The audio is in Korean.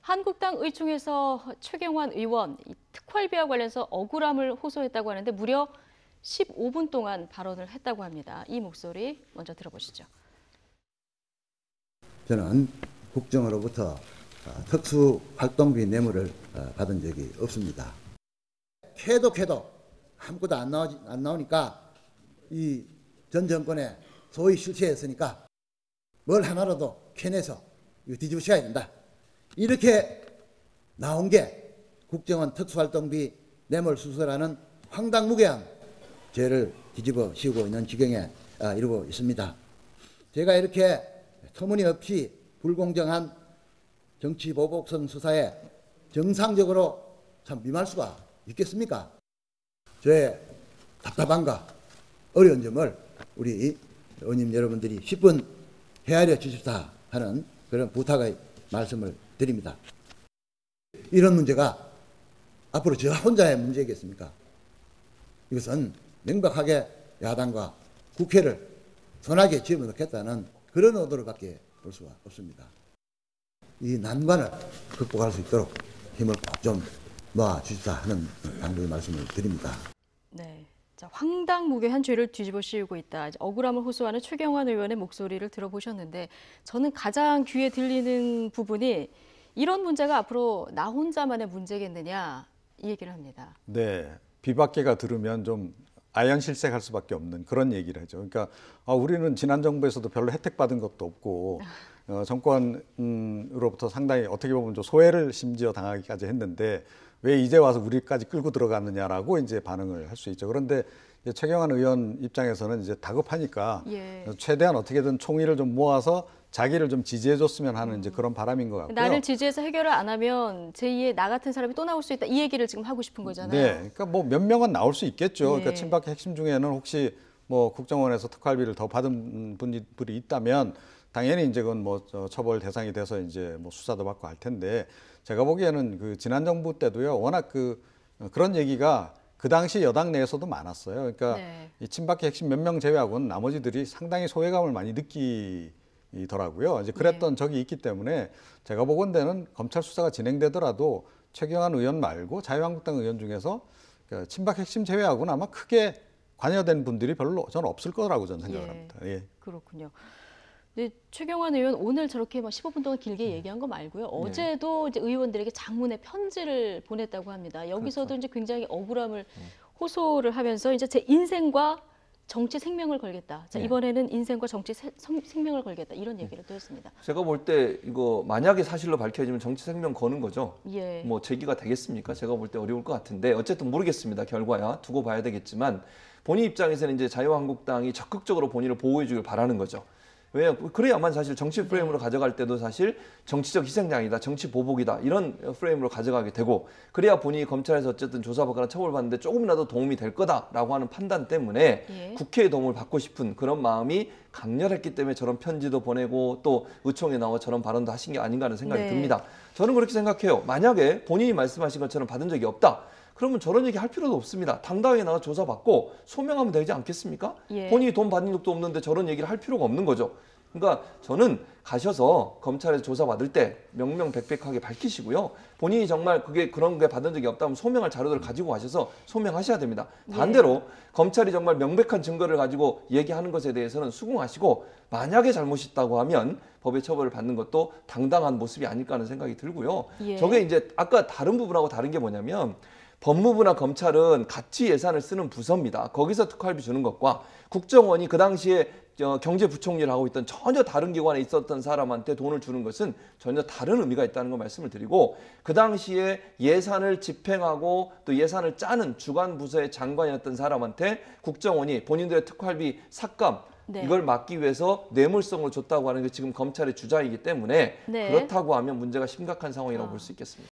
한국당 의총에서 최경환 의원 특활비와 관련해서 억울함을 호소했다고 하는데 무려 15분 동안 발언을 했다고 합니다. 이 목소리 먼저 들어보시죠. 저는 국정으로부터 특수활동비 뇌물을 받은 적이 없습니다. 캐도 아무것도 안 나오니까 이 전 정권의 소위 실체였으니까 뭘 하나라도 캐내서 이거 뒤집으셔야 된다. 이렇게 나온 게 국정원 특수활동비 뇌물 수수라는 황당무계한 죄를 뒤집어 씌우고 있는 지경에 이르고 있습니다. 제가 이렇게 터무니없이 불공정한 정치보복성 수사에 정상적으로 참 임할 수가 있겠습니까? 저의 답답함과 어려운 점을 우리 의원님 여러분들이 10분 헤아려 주십사 하는 그런 부탁의 말씀을 드립니다. 이런 문제가 앞으로 저 혼자의 문제겠습니까? 이것은 명백하게 야당과 국회를 손하게 집어넣겠다는 그런 의도로밖에 볼 수가 없습니다. 이 난관을 극복할 수 있도록 힘을 꼭 좀 모아 주십사 하는 당부의 말씀을 드립니다. 네, 자, 황당무계한 죄를 뒤집어 씌우고 있다. 억울함을 호소하는 최경환 의원의 목소리를 들어보셨는데 저는 가장 귀에 들리는 부분이 이런 문제가 앞으로 나 혼자만의 문제겠느냐 이 얘기를 합니다. 네, 비박계가 들으면 좀 아연실색할 수밖에 없는 그런 얘기를 하죠. 그러니까 우리는 지난 정부에서도 별로 혜택 받은 것도 없고 정권으로부터 상당히 어떻게 보면 좀 소외를 심지어 당하기까지 했는데 왜 이제 와서 우리까지 끌고 들어갔느냐라고 이제 반응을 할 수 있죠. 그런데 최경환 의원 입장에서는 이제 다급하니까 최대한 어떻게든 총의를 좀 모아서 자기를 좀 지지해줬으면 하는 이제 그런 바람인 것 같고요. 나를 지지해서 해결을 안 하면 제2의 나 같은 사람이 또 나올 수 있다. 이 얘기를 지금 하고 싶은 거잖아요. 네, 그러니까 뭐 몇 명은 나올 수 있겠죠. 그러니까 친박의 핵심 중에는 혹시 뭐 국정원에서 특활비를 더 받은 분들이 있다면 당연히 이제 그건 뭐 처벌 대상이 돼서 이제 뭐 수사도 받고 할 텐데 제가 보기에는 그 지난 정부 때도요 워낙 그런 얘기가 그 당시 여당 내에서도 많았어요. 그러니까 이 친박의 핵심 몇 명 제외하고는 나머지들이 상당히 소외감을 많이 느끼더라고요. 이제 그랬던 적이 있기 때문에 제가 보건대는 검찰 수사가 진행되더라도 최경환 의원 말고 자유한국당 의원 중에서 친박 핵심 제외하고는 아마 크게 관여된 분들이 별로 저는 없을 거라고 저는 생각을 합니다. 예. 그렇군요. 근데 최경환 의원 오늘 저렇게 15분 동안 길게 얘기한 거 말고요. 어제도 이제 의원들에게 장문의 편지를 보냈다고 합니다. 여기서도 이제 굉장히 억울함을 호소를 하면서 이제 제 인생과 정치 생명을 걸겠다. 자, 이번에는 인생과 정치 생명을 걸겠다. 이런 얘기를 또 했습니다. 제가 볼 때 이거 만약에 사실로 밝혀지면 정치 생명 거는 거죠. 예. 뭐 제기가 되겠습니까? 제가 볼 때 어려울 것 같은데 어쨌든 모르겠습니다. 결과야 두고 봐야 되겠지만 본인 입장에서는 이제 자유한국당이 적극적으로 본인을 보호해 주길 바라는 거죠. 왜 그래야만 사실 정치 프레임으로 가져갈 때도 사실 정치적 희생양이다, 정치 보복이다 이런 프레임으로 가져가게 되고 그래야 본인이 검찰에서 어쨌든 조사받거나 처벌받는데 조금이라도 도움이 될 거다라고 하는 판단 때문에 국회의 도움을 받고 싶은 그런 마음이 강렬했기 때문에 저런 편지도 보내고 또 의총에 나와 저런 발언도 하신 게 아닌가 하는 생각이 듭니다. 저는 그렇게 생각해요. 만약에 본인이 말씀하신 것처럼 받은 적이 없다. 그러면 저런 얘기 할 필요도 없습니다. 당당하게 나가 조사받고 소명하면 되지 않겠습니까? 본인이 돈 받는 적도 없는데 저런 얘기를 할 필요가 없는 거죠. 그러니까 저는 가셔서 검찰에서 조사받을 때 명명백백하게 밝히시고요. 본인이 정말 그런 게 받은 적이 없다면 소명할 자료들을 가지고 가셔서 소명하셔야 됩니다. 반대로 검찰이 정말 명백한 증거를 가지고 얘기하는 것에 대해서는 수긍하시고 만약에 잘못이 있다고 하면 법의 처벌을 받는 것도 당당한 모습이 아닐까 하는 생각이 들고요. 저게 이제 아까 다른 부분하고 다른 게 뭐냐면 법무부나 검찰은 같이 예산을 쓰는 부서입니다. 거기서 특활비 주는 것과 국정원이 그 당시에 경제부총리를 하고 있던 전혀 다른 기관에 있었던 사람한테 돈을 주는 것은 전혀 다른 의미가 있다는 걸 말씀을 드리고 그 당시에 예산을 집행하고 또 예산을 짜는 주관 부서의 장관이었던 사람한테 국정원이 본인들의 특활비 삭감 이걸 막기 위해서 뇌물성으로 줬다고 하는 게 지금 검찰의 주장이기 때문에 그렇다고 하면 문제가 심각한 상황이라고 볼 수 있겠습니다.